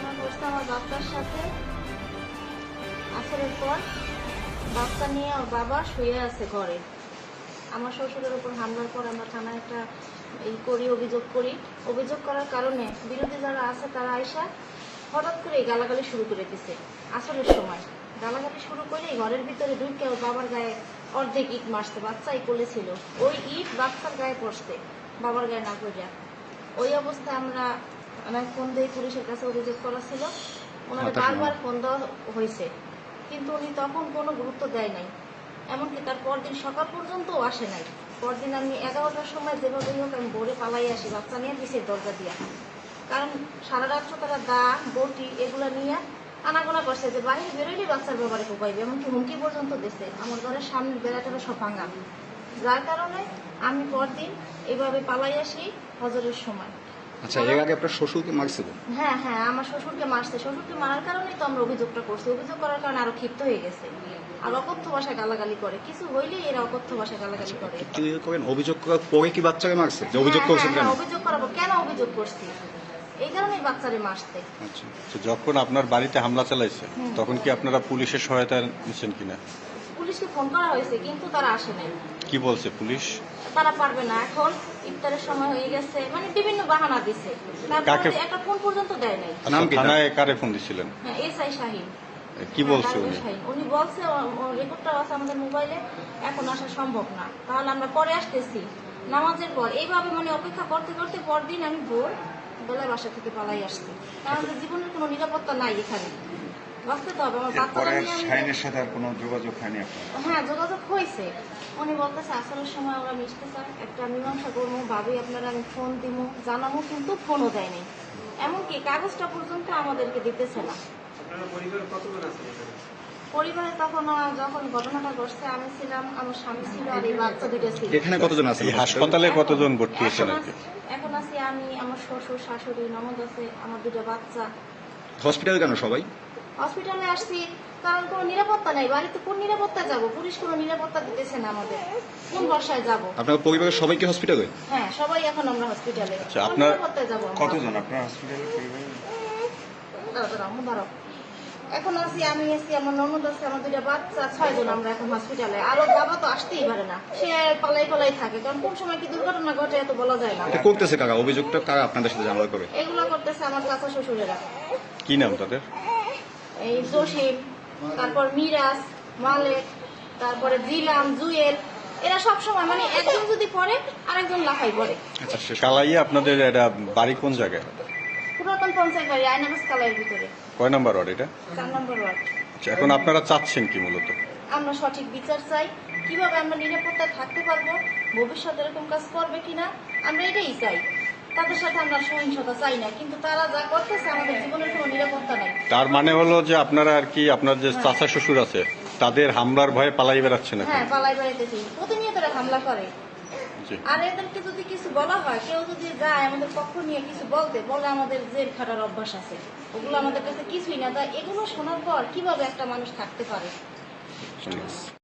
ঘটনা ঘটছে আমার বাচ্চার সাথে। আসরের পর বাচ্চা নিয়ে ওর বাবা শুয়ে আছে ঘরে। আমার শ্বশুরের উপর হামলার পর আমরা থানায় একটা অভিযোগ করি। অভিযোগ করার কারণে বিরোধী যারা আছে তারা আইসা হঠাৎ করে গালাগালি শুরু করে দিছে। আসরের সময় গালাগালি শুরু করে ঘরের ভিতরে ঢুকে ওর বাবার গায়ে অর্ধেক ইট মারছে। বাচ্চাই কোলেছিল, ওই ইট বাচ্চার গায়ে পড়ছে, বাবার গায়ে না পড়িয়া। ওই অবস্থায় আমরা ফোন দিয়ে পুলিশের কাছে অভিযোগ করা ছিল। ওনারা বারবার ফোন দেওয়া হয়েছে, কিন্তু উনি তখন কোনো গুরুত্ব দেয় নাই। এমনকি তার পরদিন সকাল পর্যন্তও আসে নাই। পরদিন আমি 11টার সময় যেভাবেই হোক আমি ভোরে পালাই আসি বাচ্চা নিয়ে পিছের দরজা দিয়া। কারণ সারা রাত্র তারা দা বটি এগুলো নিয়ে আনাগোনা করছে যে বাইরে বেরোলেই বাচ্চার ব্যাপারে কোপাইবে, এমনকি হুমকি পর্যন্ত দিছে। আমার ঘরের সামনের বেড়াটারও সব ভাঙা, যার কারণে আমি পরদিন এইভাবে পালাই আসি হজরের সময়। আচ্ছা, এর আগে আপনার শ্বশুরকে মারছিল? হ্যাঁ হ্যাঁ, আমার শ্বশুরকে মারছে। শ্বশুরকে মারার কারণেই তো আমরা অভিযোগটা করছি। অভিযোগ করার কারণে আরো ক্ষিপ্ত হয়ে গেছে, আর অকথ্য ভাষায় গালাগালি করে। কিছু হইলেই এরা অকথ্য ভাষায় গালাগালি করে। অভিযোগ করার পরে কি বাচ্চাকে মারছে? যে অভিযোগ করছেন কেন? অভিযোগ করাবো কেন? অভিযোগ করছি এই কারণেই বাচ্চারে মারছে। আচ্ছা, যখন আপনার বাড়িতে হামলা চালাইছে তখন কি আপনারা পুলিশের সহায়তা নিচ্ছেন কিনা? পুলিশকে ফোন করা হয়েছে, কিন্তু তারা আসে নাই। কি বলছে পুলিশ? তারা পারবে না, এখন ইফতারের সময় হয়ে গেছে, মানে বিভিন্ন বাহানা দিছে। তারপরে একটা ফোন পর্যন্ত দেয় নাই। নাম কি? থানায় কারে ফোন দিছিলেন? হ্যাঁ, এসআই শাহিন। কি বলছে উনি? উনি বলছে রেকর্ডটা আছে আমাদের মোবাইলে, এখন আসা সম্ভব না, তাহলে আমরা পরে আসতেছি নামাজের পর। এইভাবে মানে অপেক্ষা করতে করতে পরদিন আমি ভোর বেলায় বাসা থেকে পালাই আসছি। আমাদের জীবনের কোনো নিরাপত্তা নাই এখানে, বাঁচতে তো হবে। আমার বাচ্চারা নিয়ে শাহিনের সাথে আর কোনো যোগাযোগ হয়নি আপনার? হ্যাঁ, যোগাযোগ হয়েছে। উনি বলতেছে আসরের সময় ওরা মিশতে চায়, একটা মীমাংসা করবো, ভাবি আপনারা আমি ফোন দিব জানাবো, কিন্তু ফোনও দেয়নি। এমনকি কাগজটা পর্যন্ত আমাদেরকে দিতেছে না। পরিবারে তখন যখন ঘটনাটা ঘটছে আমি ছিলাম, আমার স্বামী ছিল, আর এই বাচ্চা দুটো ছিল। এখানে কতজন আছে? এই হাসপাতালে কতজন ভর্তি হয়েছেন আর কি? এখন আছি আমি, আমার শ্বশুর শাশুড়ি, ননদ আছে, আমার দুটো বাচ্চা। হসপিটালে কেন সবাই? হসপিটালে আসছি কারণ কোনো নিরাপত্তা নেই বাড়িতে। কোন নিরাপত্তা যাব? পুলিশ কোনো নিরাপত্তা দিতেছে না আমাদের, কোন বর্ষায় যাব? আপনার পরিবারের সবাইকে হসপিটালে? হ্যাঁ, সবাই এখন আমরা হসপিটালে। আচ্ছা, আপনার নিরাপত্তায় যাবো কতজন আপনার হসপিটালে পরিবারে? ধরো এখন আছি আমি, আছি আমার ননদ আছে, আমার দুইটা বাচ্চা, 6 জন আমরা এখন হসপিটালে। আরো বাবা তো আসতেই পারে না, সে পালাই পালাই থাকে, কারণ কোন সময় কি দুর্ঘটনা ঘটে এত বলা যায় না। এটা করতেছে কারা? অভিযোগটা কারা আপনাদের সাথে ঝামেলা করে? এগুলো করতেছে আমার চাচা শ্বশুরেরা। কি নাম তাদের? এই জসিম, তারপর মিরাজ, মালেক, তারপরে জিলাম, জুয়েল। এরা সব সময় মানে একজন যদি পড়ে আরেকজন লাফাই পড়ে। আচ্ছা, কালাইয়ে আপনাদের এটা বাড়ি কোন জায়গায়? পুরাতন পঞ্চায়েত বাড়ি, আয়নাবাস কালাইয়ের ভিতরে, কয় নাম্বার ওয়ার্ড এটা? 4 নম্বর ওয়ার্ড। আচ্ছা, এখন আপনারা চাচ্ছেন কি মূলত? আমরা সঠিক বিচার চাই, কিভাবে আমরা নিরাপত্তায় থাকতে পারবো, ভবিষ্যতে এরকম কাজ করবে কিনা, আমরা এটাই চাই। তাদের সাথে আমরা সহিংসতা চাই না, কিন্তু তারা যা করতেছে আমাদের জীবনের কোনো নিরাপত্তা নাই। তার মানে হলো যে আপনারা আর কি আপনার যে চাচা শ্বশুর আছে তাদের হামলার ভয়ে পালাই বেড়াচ্ছেন এখন? হ্যাঁ, পালাই বেড়াইতেছি, প্রতিনিয়ত এরা হামলা করে। জি। আর এদেরকে যদি কিছু বলা হয়, কেউ যদি যায় আমাদের পক্ষ নিয়ে কিছু বলে আমাদের জেল খাটার অভ্যাস আছে, ওগুলো আমাদের কাছে কিছুই না। তাই এগুলো শোনার পর কিভাবে একটা মানুষ থাকতে পারে?